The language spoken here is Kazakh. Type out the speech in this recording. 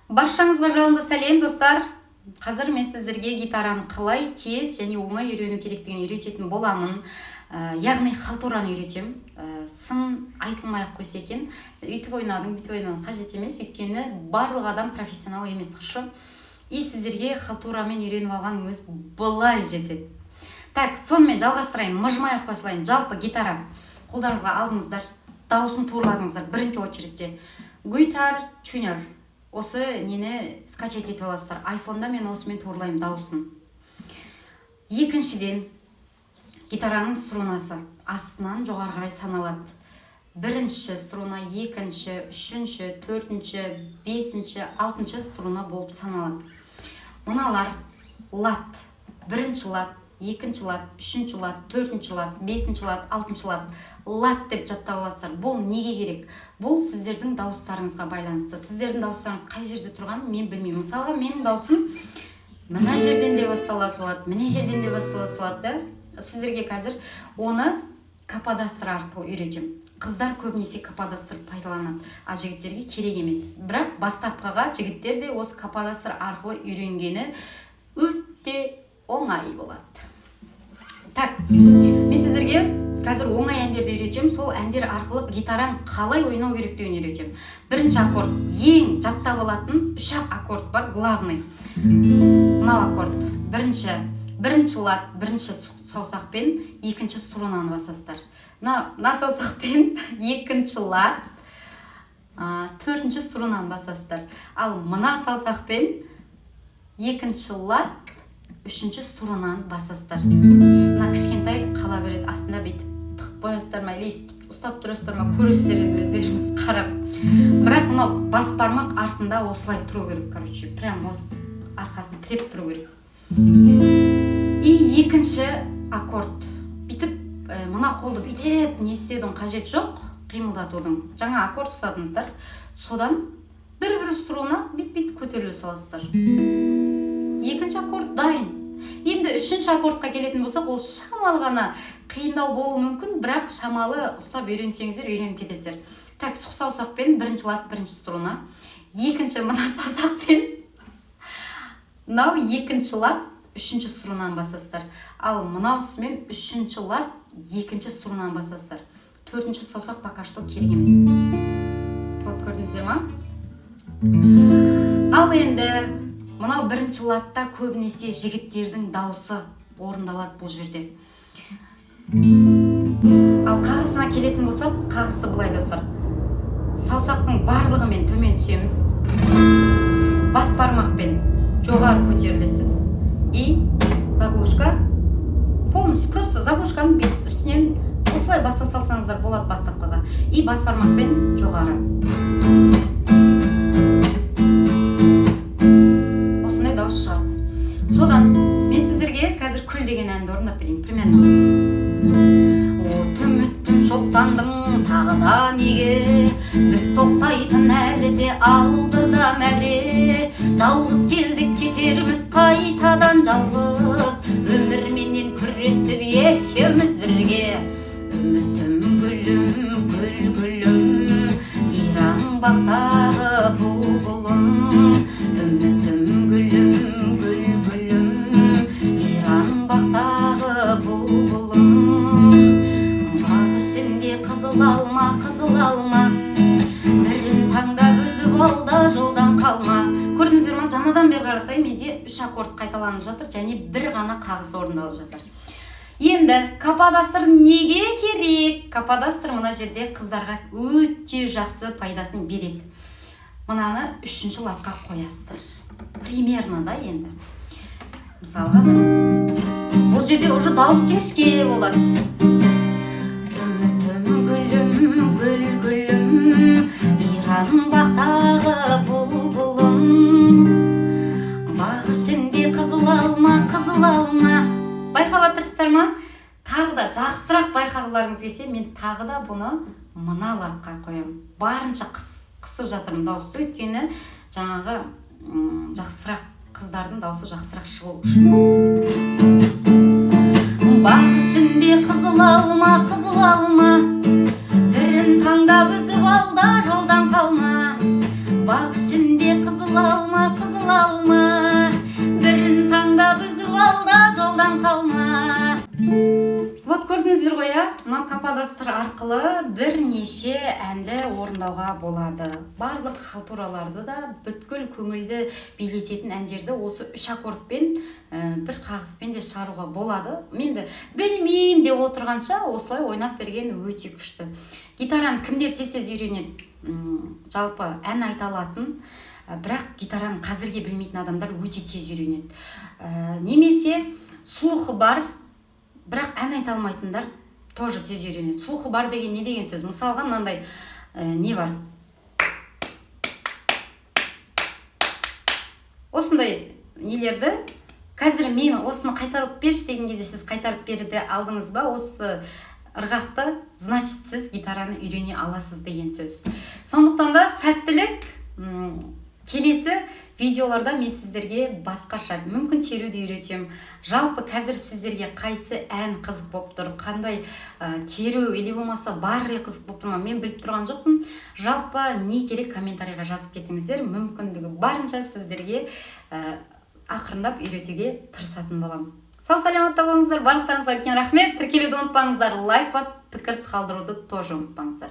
Баршаңызға жалынды сәлем достар. Қазір мен сіздерге гитараны қалай тез және оңай үйрену керектігін үйрететін боламын. Яғни халтураны үйретем. Сын айтылмай-ақ қойса екен. Үйтіп ойнадың, бүйтіп ойнадың қажет емес, өйткені барлық адам профессионал емес, хорошо? И сіздерге халтурамен үйреніп алғаныңыз былай жетеді. Так, сонымен жалғастырайын, мыжмай қосылайын. Жалпы гитара қолдарыңызға алдыңыздар, дауысын турладыңыздар. Бірінші очередте guitar tuner. Осы нені скачать етіп аласыздар. Айфонда мен осымен турлаймын дауысын. Екіншіден, гитараның струнасы астынан жоғары қарай саналады. Бірінші струна, екінші, үшінші, төртінші, бесінші, алтыншы струна болып саналады. Мыналар лад, бірінші лад, екінші лад, үшінші лад, төртінші лад, бесінші лад, алтыншы лад. Лад деп жаттап аласыздар. Бұл неге керек? Бұл сіздердің дауыстарыңызға байланысты. Сіздердің дауыстарыңыз қай жерде тұрғанын мен білмеймін. Мысалға, менің дауысым мына жерден де бастала салады, мына жерден де бастала салады. Сіздерге қазір оны каподастр арқылы үйретем. Қыздар көбінесе каподастр пайдаланады, а жігіттерге керек емес. Бірақ бастапқыға жігіттер де осы каподастр арқылы үйренгені өте оңай болады. Так, мен сіздерге қазір оңай әндерді үйретем. Сол әндер арқылы гитараны қалай ойнау керектігін үйретем. Бірінші аккорд, ең жаттап алатын 3 аккорд бар, главный. Мынау аккорд. Бірінші лад, бірінші саусақпен екінші струнаны басасыздар. Мына саусақпен екінші лад, төртінші струнаны басасыздар. Ал мына саусақпен екінші лад, үшінші струнаны басасыздар. Мына кішкентай қала береді, астында бүйтіп тығып қоясыздар ма, или ұстап тұрасыздар ма, көресіздер енді өздеріңіз қарап. Бірақ мынау бас бармақ артында осылай тұру керек, короче, прям осы арқасын тіреп тұру керек. И екінші аккорд. Бүйтіп мына қолды бүйтіп не істеудің қажет жоқ, қимылдатудың. Жаңа аккорд ұстадыңыздар, содан бір струна бүйтіп көтеріле саласыздар. Екінші аккорд дайын. Енді үшінші аккордқа келетін болсақ, ол шамалы ғана қиындау болуы мүмкін, бірақ шамалы ұстап үйренсеңіздер үйреніп кетесіздер. Так, саусақпен бірінші лад, бірінші струна, екінші мына саусақпен мынау екінші лад, үшінші струнаны басасыздар. Ал мынаусымен үшінші лад, екінші струнаны басасыздар. Төртінші саусақ пока что керек емес. Вот, көрдіңіздер ма? Ал енді мынау бірінші ладта көбінесе жігіттердің дауысы орындалады бұл жерде. Ал қағысына келетін болсақ, қағысы былай достар. Саусақтың барлығымен төмен түсеміз. Бас бармақпен жоғары көтерілесіз. И заглушка полностью, просто заглушканың үстінен осылай баса салсаңыздар болады бастапқыға. И бас бармақпен жоғары. Осындай дауыс шығады. Содан мен сіздерге қазір күл деген әнді орындап берейін. Примерно. Өтім шоқтандың тағы да неге, біз тоқтайтын әлі де алдыда мәре. Жалғыз келдік кетерміз қайтадан жалғыз, өмірменен күресіп екеуміз бірге. Үмітім гүлім, гүл гүлім, Иран бақтағы бұлбұлым. Үмітім гүлім, гүл гүлім, Иран бақтағы бұлбұлым. Бақ ішінде қызыл алма, бірін таңдап үзіп ал да жолдан қалма. Көрдіңіздер ма? Жаңадан бері қаратай менде 3 аккорд қайталанып жатыр, және бір ғана қағыс орындалып жатыр. Енді каподастр неге керек? Каподастр мына жерде қыздарға өте жақсы пайдасын береді. Мынаны 3-ші ладқа қоясыздар. Примерно да енді. Мысалға, бұл жерде уже дауыс жіңішке болады. Үмітім гүлім, гүл гүлім, Иран бақтағы бұлбұлым. Бақ ішінде қызыл алма. Байқап отырсыздар ма? Тағы да жақсырақ байқағыларыңыз келсе, мен тағы да бұны мына ладқа қоямын. Барынша қысып жатырмын дауысты, өйткені жаңағы жақсырақ қыздардың дауысы жақсырақ шығу үшін. Бақ ішінде қызыл алма, бірін таңдап үзіп ал да жолдан қалма. Бақ ішінде қызыл алма, қызыл алма, бірін таңдап үзіп ал да жолдан қалма. Вот көрдіңіздер ғой, мынау каподастр арқылы бірнеше әнді орындауға болады. Барлық халтураларды да бүткіл көңілді билететін әндерді осы 3 аккордпен, бір қағыспен де шығаруға болады. Мен де білмеймін деп отырғанша осылай ойнап берген өте күшті. Гитараны кімдер тез үйренеді? Жалпы ән айта алатын, бірақ гитараны қазірге білмейтін адамдар өте тез үйренеді. Немесе слухы бар, бірақ ән айта алмайтындар тоже тез үйренеді. Слухы бар деген не деген сөз? Мысалға мынандай не бар? Осындай нелерді қазір мен осыны қайтарып берші деген кезде сіз қайтарып берді алдыңыз ба? Осы ырғақты, значит сіз гитараны үйрене аласыз деген сөз. Сондықтан да сәттілік. Келесі видеоларда мен сіздерге басқаша мүмкін теруді үйретем. Жалпы қазір сіздерге қайсы ән қызық болып тұр, қандай теру или болмаса барре қызық болып тұр ма, мен біліп тұрған жоқпын. Жалпы не керек комментарийға жазып кетіңіздер. Мүмкіндігі барынша сіздерге ақырындап үйретуге тырысатын боламын. Сау саламатта болыңыздар. Барлықтарыңызға үлкен рахмет. Тіркелуді ұмытпаңыздар. Лайк басып, пікір қалдыруды тоже ұмытпаңыздар.